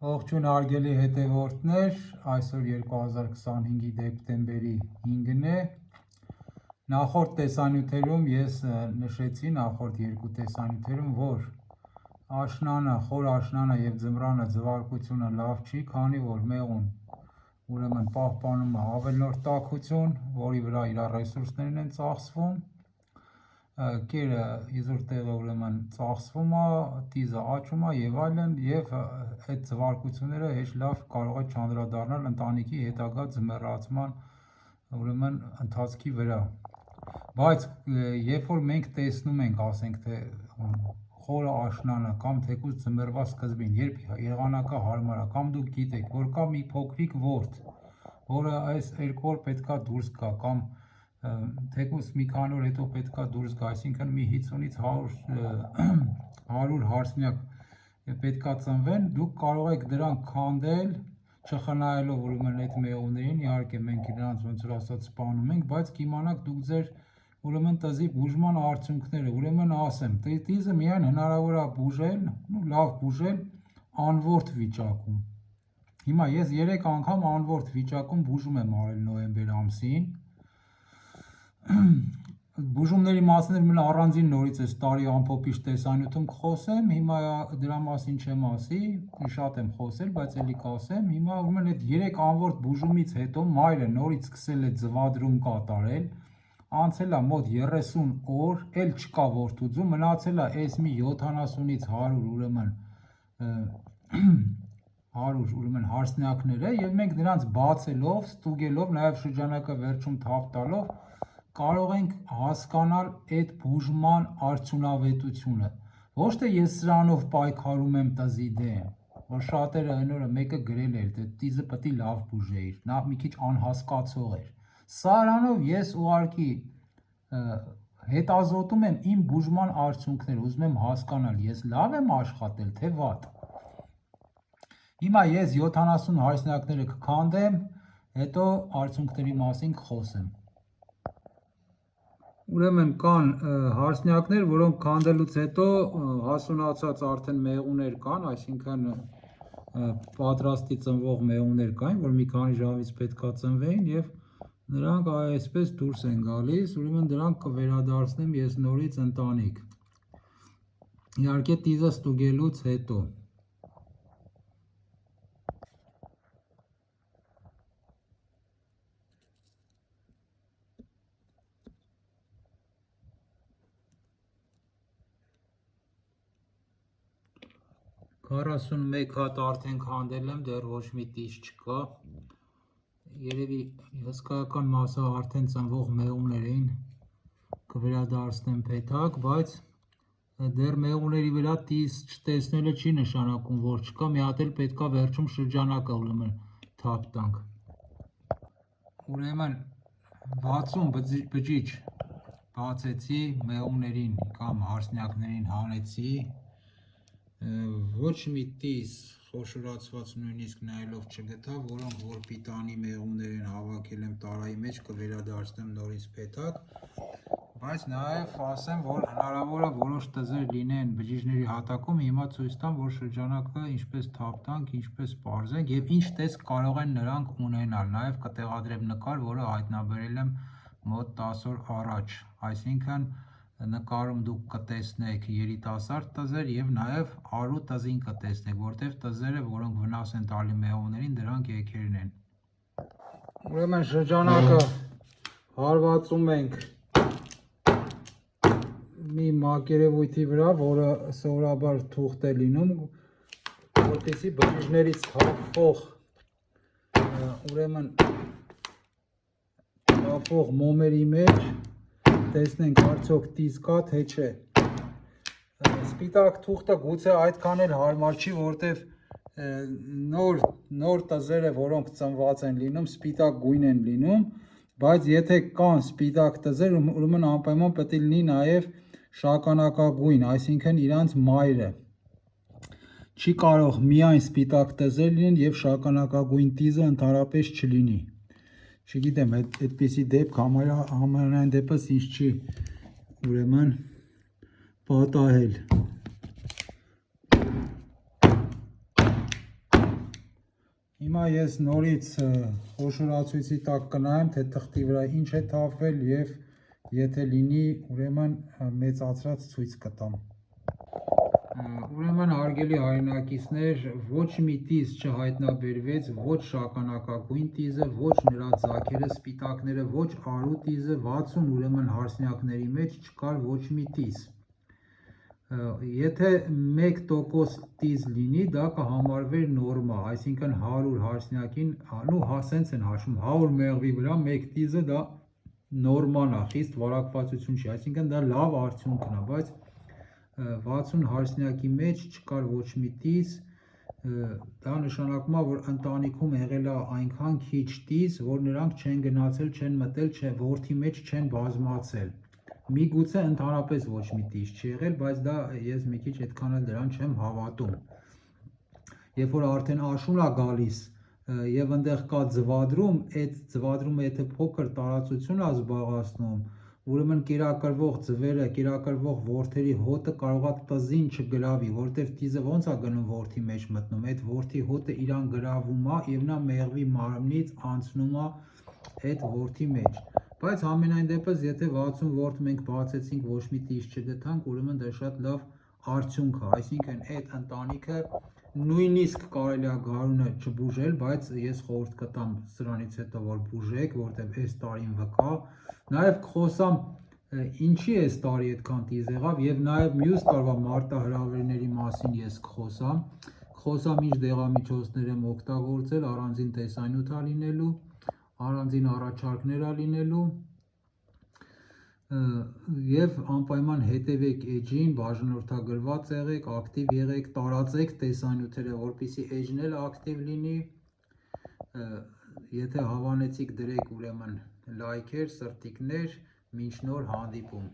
Ողջույն հարգելի հետևորդներ, այսօր 2025-ի դեկտեմբերի 5-ն է։ Նախորդ տեսանյութերում ես նշեցի, նախորդ երկու տեսանյութերում, որ աշնանը, խոր աշնանը եւ ձմռանը ձվարկությունը լավ չի, քանի որ մեղուն ուրեմն պահպանում է ավելորդ տաքություն, որի վրա իր ռեսուրսներն են ծախսվում, կերը իզուր տեղը ուրեմն ծախսվում է, տիզը աճում է եւ այլն, եւ այդ ձվարկությունները հեշտ լավ կարող է չանդրադառնալ ընտանիքի հետագա ձմեռացման ուրեմն ընթացքի վրա։ Բայց երբ որ մենք տեսնում ենք, ասենք թե խորը աշնանը կամ թեկուզ ձմեռվա սկզբին, երբ եղանակը հարմար է, կամ դուք գիտեք, որ կա մի փոքրիկ ворդ, որը այս 2 օր պետքա դուրս գա, կամ թեկուզ մի քանի օր հետո պետքա դուրս գա, այսինքն մի 50-ից 100 հարսնյակ պետքա ծնվեն, դուք կարող եք դրանք քանդել, չխնայելով ուրեմն այդ մեղուներին, իհարկե մենք դրանց ոնց որ ասած սպանում ենք, բայց կիմանաք դուք ձեր ուրեմն տզի բուժման արդյունքները, ուրեմն ասեմ, տիզը միայն հնարավոր է բուժել, լավ բուժել անվորդ վիճակում։ Հիմա ես 3 անգամ անվորդ վիճակում բուժում եմ արել նոյեմբեր ամսին։ Բուժումների մասին առանձին նորից այս տարի ամփոփիչ տեսանյութում կխոսեմ, հիմա դրա մասին չեմ ասի, շատ եմ խոսել, բայց էլի կասեմ, հիմա ուրեմն այդ 3 անվորդ բուժումից հետո մայրը նորից սկսել է ձվադրում կատարել, անցել է մոտ 30 օր, էլ չկա որդուձում, մնացել է այս մի 70-ից 100 ուրեմն հարսնյակները, եւ մենք դրանց բացելով, ստուգելով, նաեւ շրջանակը վերջում թափ տալով կարող ենք հասկանալ այդ բուժման արդյունավետությունը։ Ոչ թե ես սրանով պայքարում եմ տզի դեմ, որ շատերը այն օրը մեկը գրել էր, թե տիզը պետք է լավ բուժեիր, նա մի քիչ անհասկացող էր։ Սրանով ես ուղղակի հետազոտում եմ իմ բուժման արդյունքները, ուզում եմ հասկանալ, ես լավ եմ աշխատել, թե վատ։ Հիմա ես 70 հարսնյակները կքանդեմ, հետո արդյունքների մասին կխոսեմ։ Ուրեմն կան հարսնյակներ, որոնք քանդելուց հետո հասունացած արդեն մեղուներ կան, այսինքն պատրաստի ծնվող մեղուներ կային, որ մի քանի ժամից պետքա ծնվեին, եւ նրանք այսպես դուրս են գալիս, ուրեմն դրանք կվերադարձնեմ ես նորից ընտանիք։ Իհարկե տիզը ստուգելուց հետո։ Քառասուն մեկ հատ արդեն քանդել եմ, դեռ ոչ մի տիզ չկա, երևի հսկայական մասը արդեն ծնվող մեղուներ էին, կվերադարձնեմ փեթակ, բայց դեռ մեղուների վրա տիզ չտեսնելը չի նշանակում, որ չկա, մի հատ էլ պետքա վերջում շրջանակը ուրեմն թափ տանք։ Ուրեմն 60 բջիջ բացեցի, մեղուներին կամ հարսնյակներին հանեցի, ոչ մի տիզ խոշորացված նույնիսկ նայելով չգտա, որոնք որ պիտանի մեղուներ են հավաքել եմ տարայի մեջ, կվերադարձնեմ նորից փեթակ, բայց նաև ասեմ, որ հնարավոր է որոշ տզեր լինեն բջիջների հատակում, հիմա ցույց տամ, որ շրջանակը ինչպես թափ տանք, ինչպես պարզենք եւ ինչ տեսք կարող են նրանք ունենալ, նաև կտեղադրեմ նկար, որը հայտնաբերել եմ մոտ 10 օր առաջ, այսինքն նկարում դուք կտեսնեք երիտասարդ տզեր եւ նաեւ արու տզին կտեսնեք, որտեղ տզերը, որոնք վնաս են տալի մեղուներին, դրանք եքերն են։ Ուրեմն շրջանակը հարվածում ենք մի մակերևույթի վրա, որը սովորաբար թուղթ է լինում, որպեսզի բջիջներից թափվող ուրեմն թափվող մոմերի մեջ տեսնենք արդյոք տիզ կա թե չէ։ Սպիտակ թուղթը գուցե այդքան էլ հարմար չի, որտեվ նոր տզերը, որոնք ծնված են լինում, սպիտակ գույն են լինում, բայց եթե կան սպիտակ տզեր, ուրեմն անպայման պետք է լինի նաև շագանակագույն, այսինքն իրանց մայրը։ Չի կարող միայն սպիտակ տզեր լինեն եւ շագանակագույն տիզը ընդհանրապես չլինի։ Չգիտեմ, այդպիսի դեպք համենայն դեպս ինձ չի ուրեմն պատահել։ Հիմա ես նորից խոշորացույցի տակ կնայեմ, թե թղթի վրա ինչ է թափվել և եթե լինի, ուրեմն մեծացրած ցույց կտամ։ Ուրեմն հարգելի հայրենակիցներ, ոչ մի տիզ չհայտնաբերվեց, ոչ շագանակագույն տիզը, ոչ նրա ձագերը սպիտակները, ոչ արու տիզը, 60 ուրեմն հարսնյակների մեջ չկար ոչ մի տիզ։ Եթե 1% տիզ լինի, դա կհամարվեր նորմա, այսինքն 100 հարսնյակին, սենց են հաշվում, 100 մեղվի վրա 1 տիզը դա նորման է, խիստ վարակվածություն չի, այսինքն դա լավ արդյունքն է, բայց 60 հարսնյակի մեջ չկար ոչ մի տիզ, դա նշանակում է, որ ընտանիքում եղել է այնքան քիչ տիզ, որ նրանք չեն գնացել, չեն մտել, որդի մեջ չեն բազմացել։ Միգուցե ընդհանրապես ոչ մի տիզ չի եղել, բայց դա ես մի քիչ այդքան էլ դրան չեմ հավատում։ Երբ որ արդեն աշուն է գալիս եւ այնտեղ կա ձվադրում, այդ ձվադրումը եթե փոքր տարածություն է զբաղեցնում, ուրեմն կերակրվող ձվերը, կերակրվող որդերի հոտը կարող է տզին չգրավի, որտեղ տիզը ոնց է գնում որդի մեջ մտնում, այդ որդի հոտը իրան գրավում է եւ նա մեղվի մարմնից անցնում է այդ որդի մեջ։ Բայց համենայն դեպս, եթե 60 որդ մենք բացեցինք, ոչ մի տիզ չգտանք, ուրեմն դա շատ լավ արդյունք է, այսինքն այդ ընտանիքը նույնիսկ կարելի է գարունը չբուժել, բայց ես խորհուրդ կտամ սրանից հետո որ բուժեք, որտեղ այս տարին վկա, նաև կխոսամ ինչի այս տարի այդքան տիզ եղավ եւ նաև մյուս տարվա մարտահրավերների մասին ես կխոսամ ինչ դեղամիջոցներ եմ օգտագործել, առանձին տեսանյութ է լինելու, առանձին առաջարկներ է լինելու եւ անպայման հետևեք էջին, բաժանորդագրված եղեք, ակտիվ եղեք, տարածեք տեսանյութերը, որպեսզի էջն էլ ակտիվ լինի, եթե հավանեցիք դրեք ուրեմն լայքեր, սրտիկներ, մինչ նոր հանդիպում։